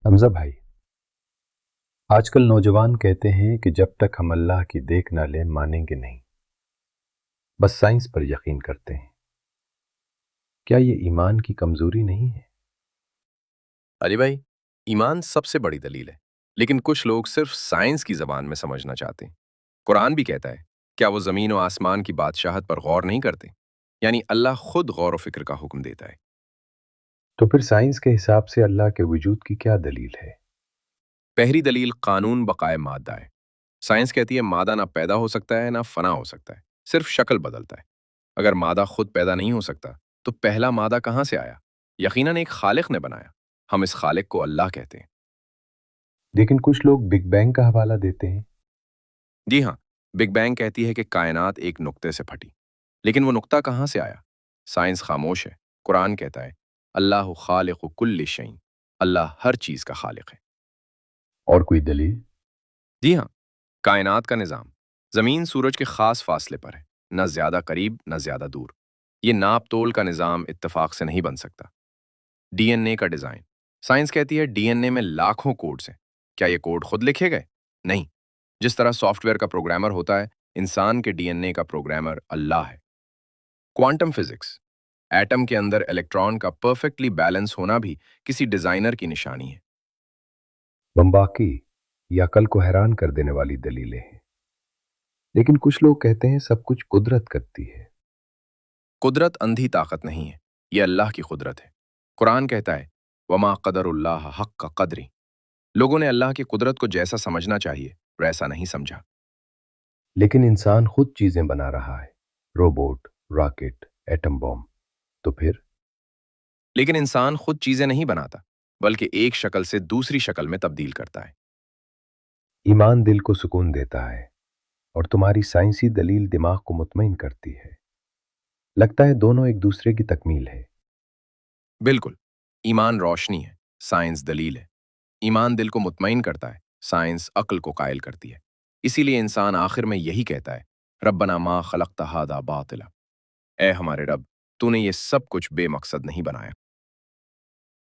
حمزہ بھائی، آج کل نوجوان کہتے ہیں کہ جب تک ہم اللہ کی دیکھ نہ لیں مانیں گے نہیں، بس سائنس پر یقین کرتے ہیں۔ کیا یہ ایمان کی کمزوری نہیں ہے؟ علی بھائی، ایمان سب سے بڑی دلیل ہے، لیکن کچھ لوگ صرف سائنس کی زبان میں سمجھنا چاہتے ہیں۔ قرآن بھی کہتا ہے، کیا وہ زمین و آسمان کی بادشاہت پر غور نہیں کرتے؟ یعنی اللہ خود غور و فکر کا حکم دیتا ہے۔ تو پھر سائنس کے حساب سے اللہ کے وجود کی کیا دلیل ہے؟ پہلی دلیل قانون بقائے مادہ ہے۔ سائنس کہتی ہے مادہ نہ پیدا ہو سکتا ہے نہ فنا ہو سکتا ہے، صرف شکل بدلتا ہے۔ اگر مادہ خود پیدا نہیں ہو سکتا تو پہلا مادہ کہاں سے آیا؟ یقیناً ایک خالق نے بنایا۔ ہم اس خالق کو اللہ کہتے ہیں۔ لیکن کچھ لوگ بگ بینگ کا حوالہ دیتے ہیں۔ جی ہاں، بگ بینگ کہتی ہے کہ کائنات ایک نقطے سے پھٹی، لیکن وہ نقطہ کہاں سے آیا؟ سائنس خاموش ہے۔ قرآن کہتا ہے اللہ خالق کل شیء، اللہ ہر چیز کا خالق ہے۔ اور کوئی دلیل؟ جی ہاں، کائنات کا نظام زمین سورج کے خاص فاصلے پر ہے، نہ زیادہ قریب نہ زیادہ دور۔ یہ ناپ تول کا نظام اتفاق سے نہیں بن سکتا۔ ڈی این اے کا ڈیزائن، سائنس کہتی ہے ڈی این اے میں لاکھوں کوڈز ہیں، کیا یہ کوڈ خود لکھے گئے؟ نہیں۔ جس طرح سافٹ ویئر کا پروگرامر ہوتا ہے، انسان کے ڈی این اے کا پروگرامر اللہ ہے۔ کوانٹم فزکس، ایٹم کے اندر الیکٹران کا پرفیکٹلی بیلنس ہونا بھی کسی ڈیزائنر کی نشانی ہے۔ بمباکی یا عقل کو حیران کر دینے والی دلیلیں ہیں، لیکن کچھ لوگ کہتے ہیں سب کچھ قدرت کرتی ہے۔ قدرت اندھی طاقت نہیں ہے، یہ اللہ کی قدرت ہے۔ قرآن کہتا ہے وما قدر اللہ حق کا قدری۔ لوگوں نے اللہ کی قدرت کو جیسا سمجھنا چاہیے ویسا نہیں سمجھا۔ لیکن انسان خود چیزیں بنا رہا ہے، روبوٹ، راکٹ، ایٹم بم۔ تو پھر لیکن انسان خود چیزیں نہیں بناتا، بلکہ ایک شکل سے دوسری شکل میں تبدیل کرتا ہے۔ ایمان دل کو سکون دیتا ہے اور تمہاری سائنسی دلیل دماغ کو مطمئن کرتی ہے۔ لگتا ہے دونوں ایک دوسرے کی تکمیل ہے۔ بالکل، ایمان روشنی ہے، سائنس دلیل ہے۔ ایمان دل کو مطمئن کرتا ہے، سائنس عقل کو قائل کرتی ہے۔ اسی لیے انسان آخر میں یہی کہتا ہے ربنا ما خلقت ھذا باطلا، اے ہمارے رب، تو نے یہ سب کچھ بے مقصد نہیں بنایا۔